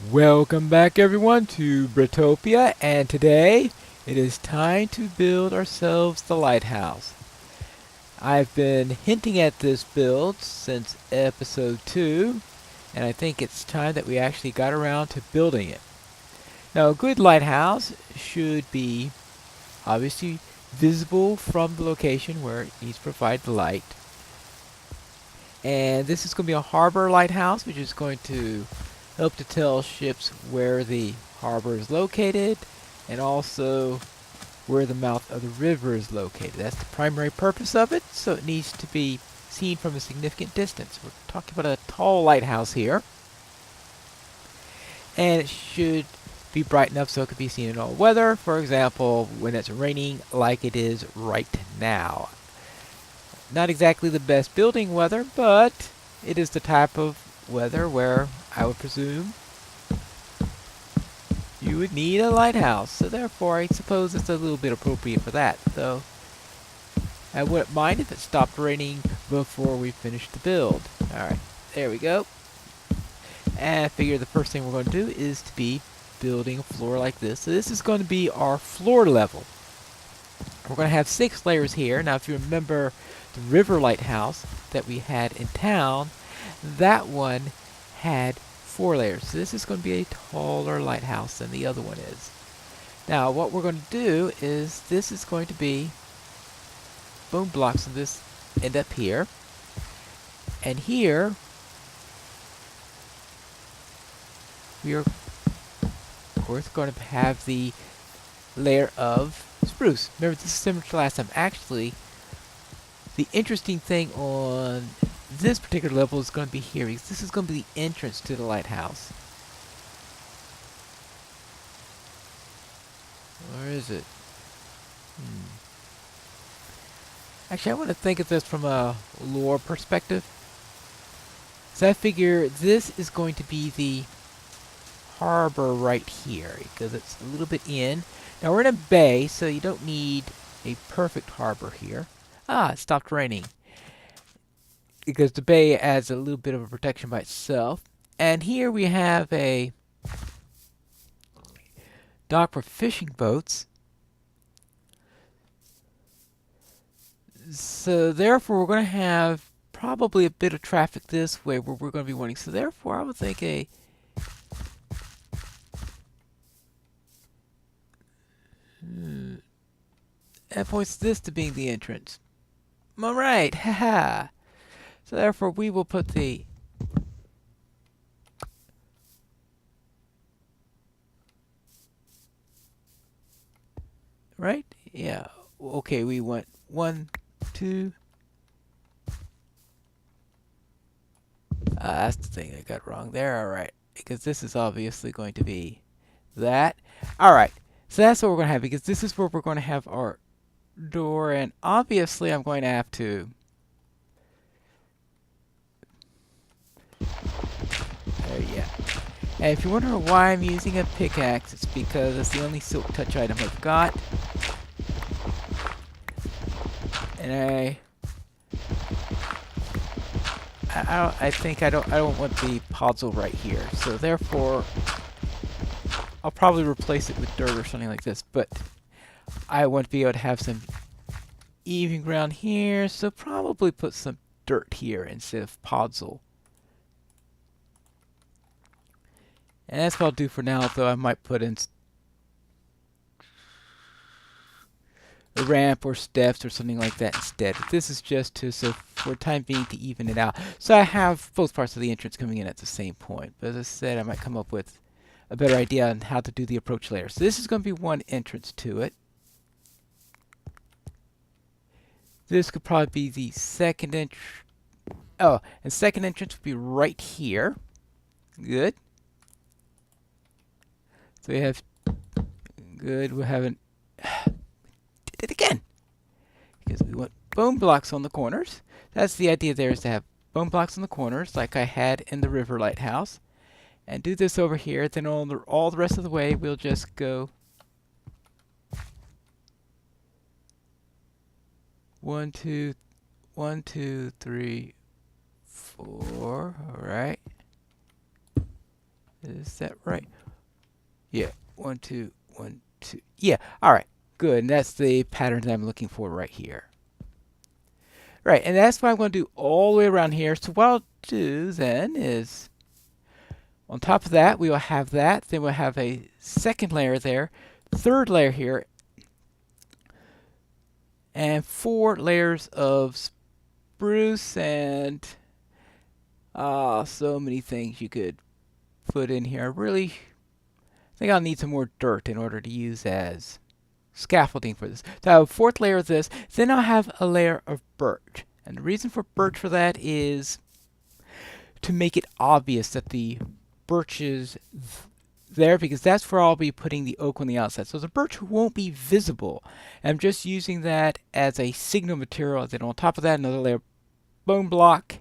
Welcome back everyone to Britopia, and today it is time to build ourselves the lighthouse. I've been hinting at this build since episode 2, and I think it's time that we actually got around to building it. Now a good lighthouse should be obviously visible from the location where it needs to provide the light. And this is going to be a harbor lighthouse, which is going to help to tell ships where the harbor is located and also where the mouth of the river is located. That's the primary purpose of it, so it needs to be seen from a significant distance. We're talking about a tall lighthouse here, and it should be bright enough so it could be seen in all weather. For example, when it's raining like it is right now. Not exactly the best building weather, but it is the type of weather where I would presume you would need a lighthouse. So therefore, I suppose it's a little bit appropriate for that. Though I wouldn't mind if it stopped raining before we finished the build. Alright, there we go. And I figure the first thing we're going to do is to be building a floor like this. So this is going to be our floor level. We're going to have 6 layers here. Now if you remember the river lighthouse that we had in town, that one had 4 layers. So this is going to be a taller lighthouse than the other one is. Now what we're going to do is this is going to be boom blocks of this end up here. And here we are of course going to have the layer of spruce. Remember, this is similar to last time. Actually, the interesting thing on this particular level is going to be here, because this is going to be the entrance to the lighthouse. Where is it? Actually, I want to think of this from a lore perspective. So I figure this is going to be the harbor right here, because it's a little bit in. Now we're in a bay, so you don't need a perfect harbor here. Ah, it stopped raining, because the bay adds a little bit of a protection by itself. And here we have a dock for fishing boats. So therefore we're going to have probably a bit of traffic this way where we're going to be wanting. So therefore I would think that points this to being the entrance. Alright, haha. So therefore we will put the right? Yeah. Okay, we went 1, 2. That's the thing I got wrong there. Alright. Because this is obviously going to be that. Alright. So that's what we're going to have, because this is where we're going to have our door. And obviously I'm going to have to... yeah. And if you're wondering why I'm using a pickaxe, it's because it's the only silk touch item I've got. And I think I don't want the puzzle right here. So therefore, I'll probably replace it with dirt or something like this. But I want to be able to have some even ground here, so probably put some dirt here instead of puzzle. And that's what I'll do for now, though I might put in a ramp or steps or something like that instead. But this is just to, so for the time being, to even it out. So I have both parts of the entrance coming in at the same point. But as I said, I might come up with a better idea on how to do the approach layer. So this is going to be one entrance to it. This could probably be the second entrance. Oh, and second entrance would be right here. Good. So we have, good, we haven't, did it again. Because we want bone blocks on the corners. That's the idea there, is to have bone blocks on the corners like I had in the river lighthouse. And do this over here, then all the rest of the way we'll just go 1, 2, 1, 2, 3, 4. Alright. Is that right? Yeah. 1, 2, 1, 2. Yeah. All right. Good. And that's the pattern that I'm looking for right here. Right. And that's what I'm going to do all the way around here. So what I'll do then is on top of that, we will have that. Then we'll have a second layer there, third layer here, and 4 layers of spruce and so many things you could put in here. I think I'll need some more dirt in order to use as scaffolding for this. So I have a 4th layer of this. Then I'll have a layer of birch. And the reason for birch for that is to make it obvious that the birch is there, because that's where I'll be putting the oak on the outside. So the birch won't be visible. I'm just using that as a signal material. Then on top of that, another layer of bone block.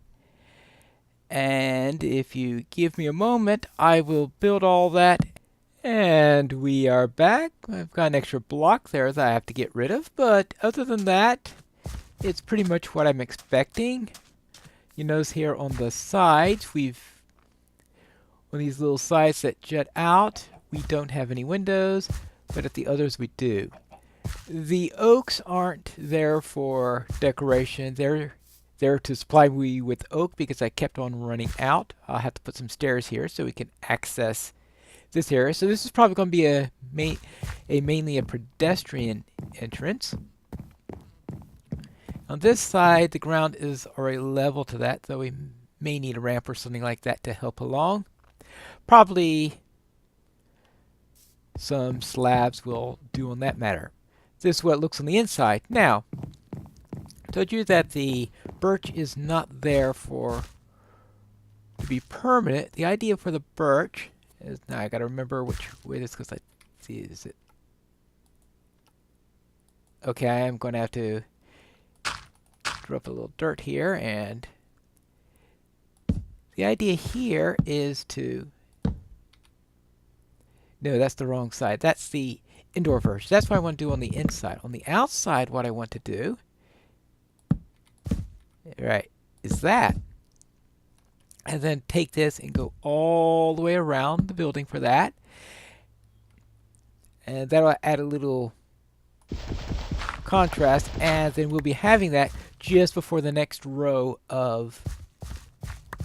And if you give me a moment, I will build all that. And we are back. I've got an extra block there that I have to get rid of. But other than that, it's pretty much what I'm expecting. You notice here on the sides, on these little sides that jut out, we don't have any windows, but at the others we do. The oaks aren't there for decoration. They're there to supply me with oak because I kept on running out. I'll have to put some stairs here so we can access this area. So this is probably going to be mainly a pedestrian entrance. On this side, the ground is already level to that, though we may need a ramp or something like that to help along. Probably some slabs will do on that matter. This is what it looks on the inside. Now, I told you that the birch is not there to be permanent. The idea for the birch is, now I gotta remember which way this goes. Let's see, is it? Okay, I'm going to have to drop a little dirt here, and the idea here is to, no, that's the wrong side. That's the indoor version. That's what I want to do on the inside. On the outside, what I want to do, right, is that. And then take this and go all the way around the building for that. And that'll add a little contrast. And then we'll be having that just before the next row of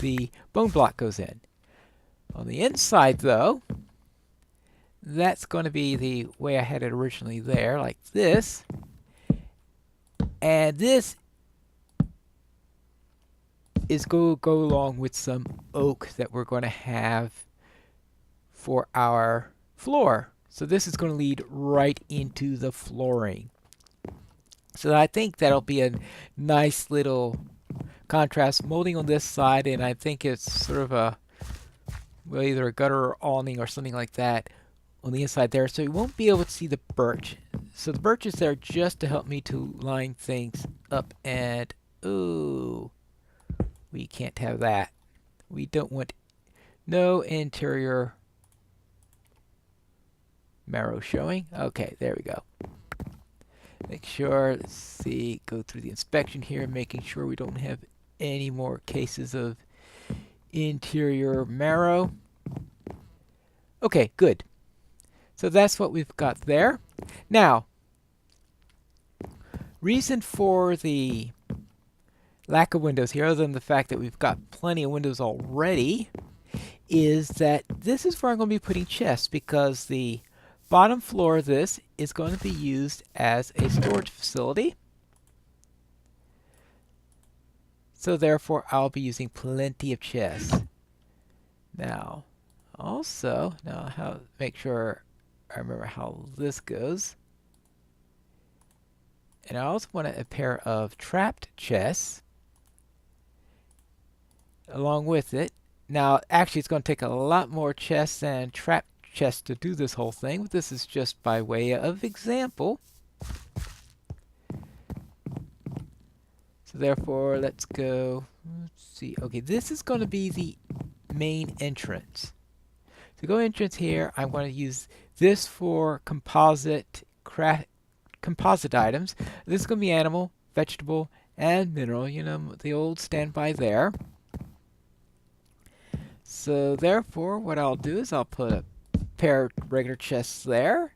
the bone block goes in. On the inside, though, that's going to be the way I had it originally there, like this. And this is go along with some oak that we're going to have for our floor. So this is going to lead right into the flooring. So I think that'll be a nice little contrast molding on this side, and I think it's sort of a, well, either a gutter or awning or something like that on the inside there, so you won't be able to see the birch. So the birch is there just to help me to line things up, and ooh, we can't have that. We don't want no interior marrow showing. Okay, there we go. Make sure, let's see, go through the inspection here, making sure we don't have any more cases of interior marrow. Okay, good. So that's what we've got there. Now, reason for the lack of windows here, other than the fact that we've got plenty of windows already, is that this is where I'm going to be putting chests, because the bottom floor of this is going to be used as a storage facility. So therefore, I'll be using plenty of chests. Now, also, make sure I remember how this goes. And I also want a pair of trapped chests along with it. Now, actually, it's going to take a lot more chests than trapped chests to do this whole thing, but this is just by way of example. So therefore, let's go, let's see. Okay, this is going to be the main entrance. To go entrance here, I'm going to use this for composite items. This is going to be animal, vegetable, and mineral. You know, the old standby there. So therefore, what I'll do is I'll put a pair of regular chests there,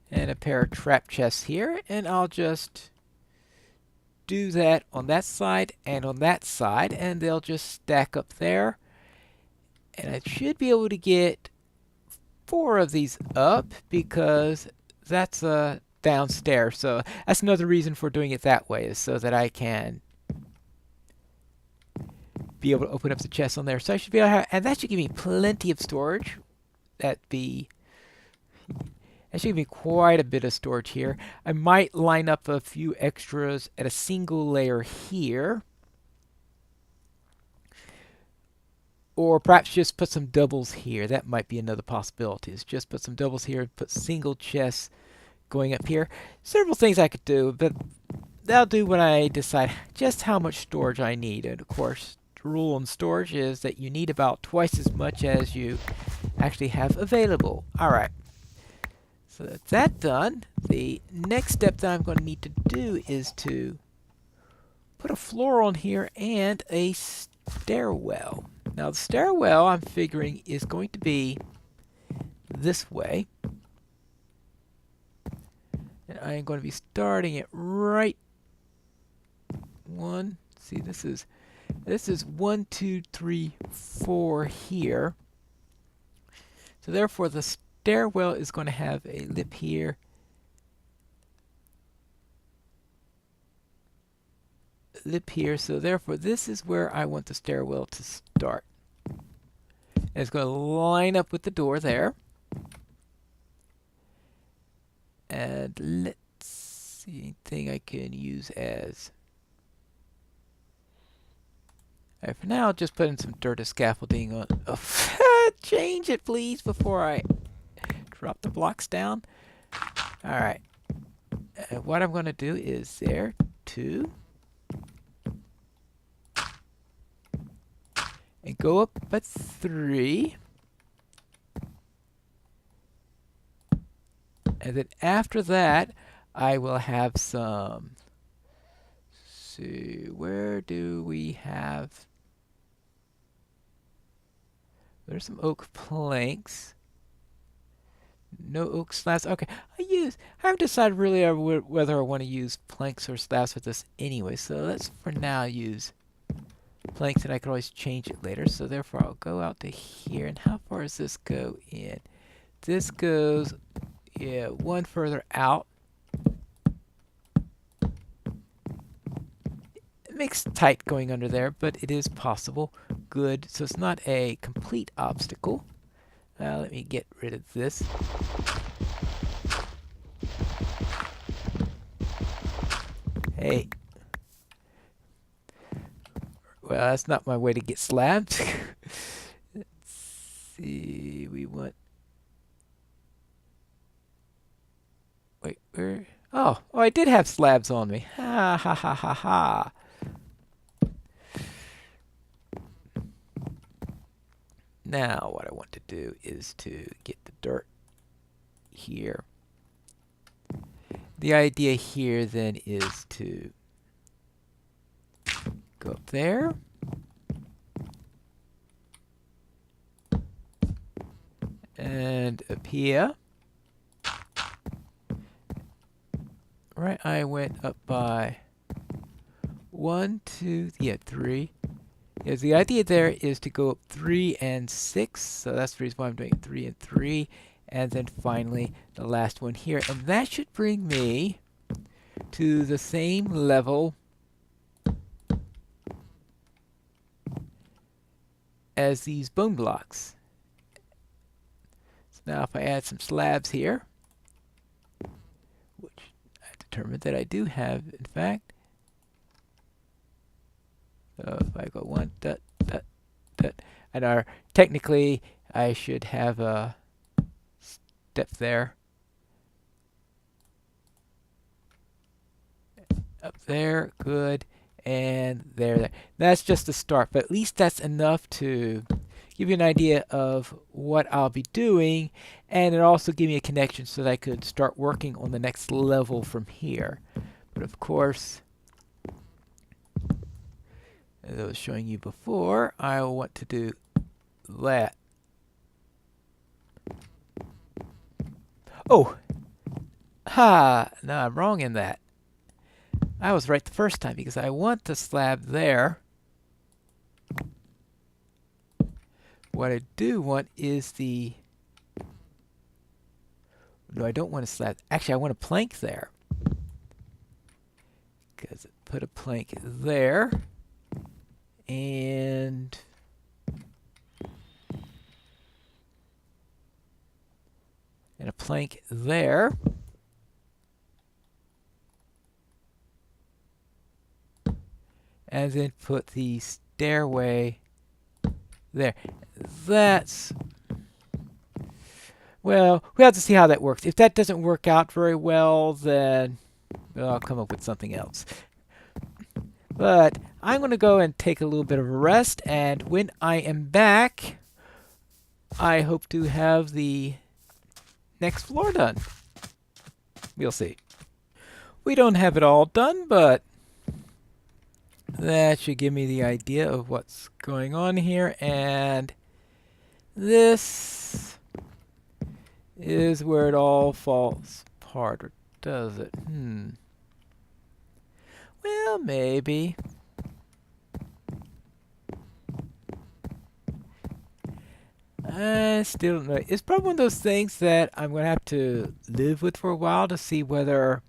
and a pair of trap chests here, and I'll just do that on that side and on that side, and they'll just stack up there. And I should be able to get 4 of these up because that's downstairs. So that's another reason for doing it that way, is so that I can be able to open up the chest on there. So I should be able to have, and that should give me plenty of storage. That should give me quite a bit of storage here. I might line up a few extras at a single layer here. Or perhaps just put some doubles here. That might be another possibility. Is just put some doubles here and put single chests going up here. Several things I could do, but that'll do when I decide just how much storage I need. And of course, the rule on storage is that you need about twice as much as you actually have available. Alright. So that's that done. The next step that I'm going to need to do is to put a floor on here and a stairwell. Now the stairwell, I'm figuring, is going to be this way. And I am going to be starting it right one. See, this is 1, 2, 3, 4 here. So therefore the stairwell is going to have a lip here. Lip here, so therefore this is where I want the stairwell to start. And it's going to line up with the door there. And let's see, anything I can use as... Alright, for now I'll just put in some dirt as scaffolding on... Oh, change it please before I drop the blocks down. Alright. What I'm going to do is there, 2. And go up by 3. And then after that, I will have some... Let's see, where do we have... There's some oak planks. No oak slabs. Okay, I haven't decided really whether I want to use planks or slabs with this anyway. So let's for now use planks, and I can always change it later. So therefore I'll go out to here. And how far does this go in? This goes, yeah, 1 further out. It makes tight going under there, but it is possible. Good. So it's not a complete obstacle. Let me get rid of this. Hey. Well, that's not my way to get slabs. Let's see. We want... Wait, where? Oh, I did have slabs on me. Ha ha ha ha ha. Now what I want to do is to get the dirt here. The idea here then is to go up there. And up here. Right, I went up by 1, 2, yeah, 3. Yes, the idea there is to go up 3 and 6, so that's the reason why I'm doing 3 and 3, and then finally the last one here, and that should bring me to the same level as these bone blocks. So now if I add some slabs here, which I determined that I do have, in fact. So if I go 1, dot, dot, dot, and technically I should have a step there. Up there, good, and there. That's just the start, but at least that's enough to give you an idea of what I'll be doing, and it also gave me a connection so that I could start working on the next level from here. But of course, As I was showing you before, I will want to do that. Oh! Ha! No, I'm wrong in that. I was right the first time because I want the slab there. What I do want is the... No, I don't want a slab. Actually, I want a plank there. Because put a plank there. And... and a plank there. And then put the stairway there. That's... well, we have to see how that works. If that doesn't work out very well, then I'll come up with something else. But I'm going to go and take a little bit of a rest, and when I am back, I hope to have the next floor done. We'll see. We don't have it all done, but that should give me the idea of what's going on here, and this is where it all falls apart, or does it? Well, maybe. I still don't know. It's probably one of those things that I'm going to have to live with for a while to see whether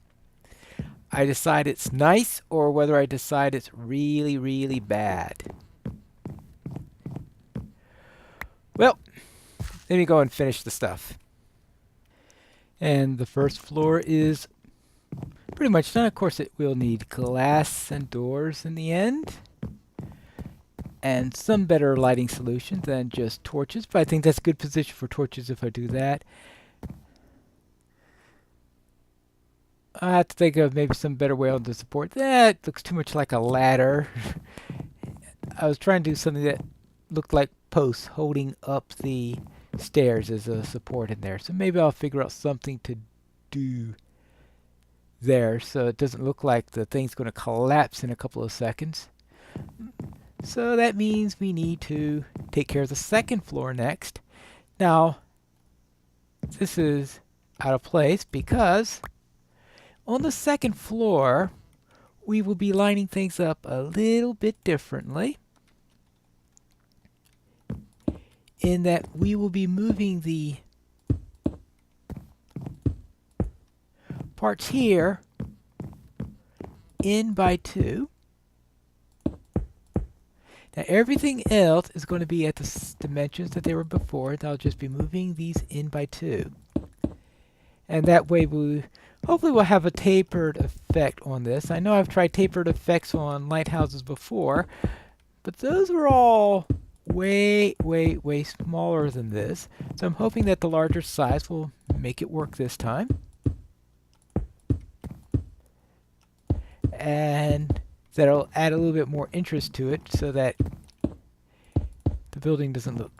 I decide it's nice or whether I decide it's really, really bad. Well, let me go and finish the stuff. And the first floor is pretty much done. Of course, it will need glass and doors in the end. And some better lighting solutions than just torches. But I think that's a good position for torches if I do that. I have to think of maybe some better way to support that. Looks too much like a ladder. I was trying to do something that looked like posts holding up the stairs as a support in there. So maybe I'll figure out something to do there so it doesn't look like the thing's going to collapse in a couple of seconds. So that means we need to take care of the second floor next. Now, this is out of place because on the second floor, we will be lining things up a little bit differently, in that we will be moving the parts here in by 2. Now everything else is going to be at the dimensions that they were before. I'll just be moving these in by 2. And that way hopefully we'll have a tapered effect on this. I know I've tried tapered effects on lighthouses before, but those were all way, way, way smaller than this. So I'm hoping that the larger size will make it work this time. And that'll add a little bit more interest to it so that the building doesn't look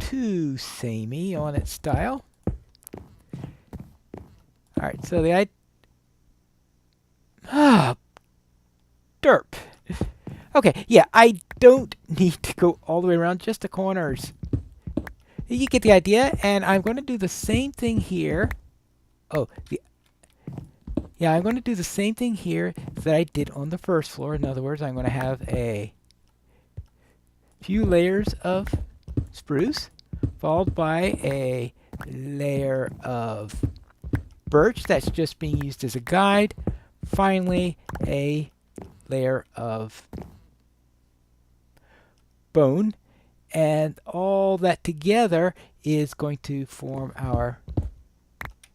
too samey on its style. Alright, so derp. Okay, yeah, I don't need to go all the way around, just the corners. You get the idea, and I'm going to do the same thing here. Yeah, I'm going to do the same thing here that I did on the first floor. In other words, I'm going to have a few layers of spruce, followed by a layer of birch that's just being used as a guide. Finally, a layer of bone. And all that together is going to form our...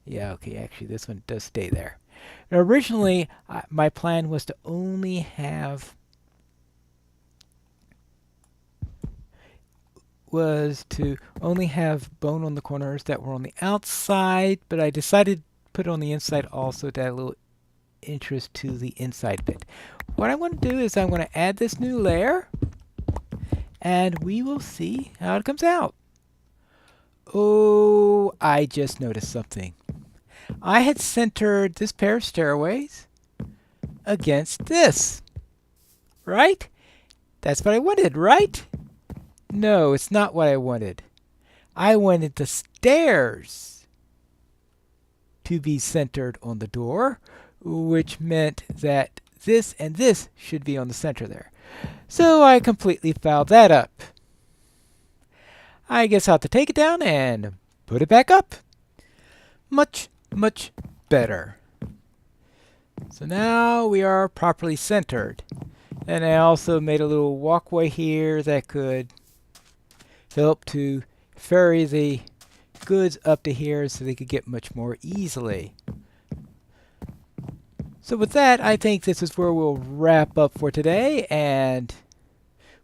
yeah, okay, actually this one does stay there. Now, originally, my plan was to only have bone on the corners that were on the outside, but I decided to put it on the inside also to add a little interest to the inside bit. What I'm going to do is I'm going to add this new layer, and we will see how it comes out. Oh, I just noticed something. I had centered this pair of stairways against this, right? That's what I wanted, right? No, it's not what I wanted. I wanted the stairs to be centered on the door, which meant that this and this should be on the center there. So I completely fouled that up. I guess I'll have to take it down and put it back up. Much, much better. So now we are properly centered. And I also made a little walkway here that could help to ferry the goods up to here so they could get much more easily. So with that, I think this is where we'll wrap up for today, and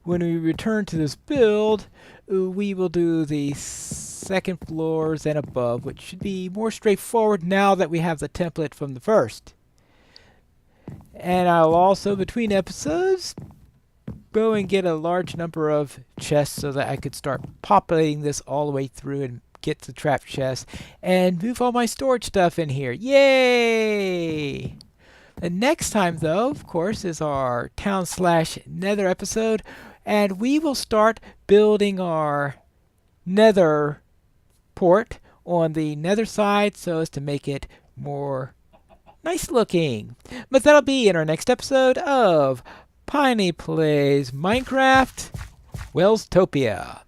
when we return to this build, we will do the second floors and above, which should be more straightforward now that we have the template from the first. And I'll also, between episodes, go and get a large number of chests so that I could start populating this all the way through and get the trap chest and move all my storage stuff in here. Yay! The next time, though, of course, is our town/nether episode, and we will start building our nether port on the nether side so as to make it more nice looking. But that'll be in our next episode of Piney Plays Minecraft Welstopia.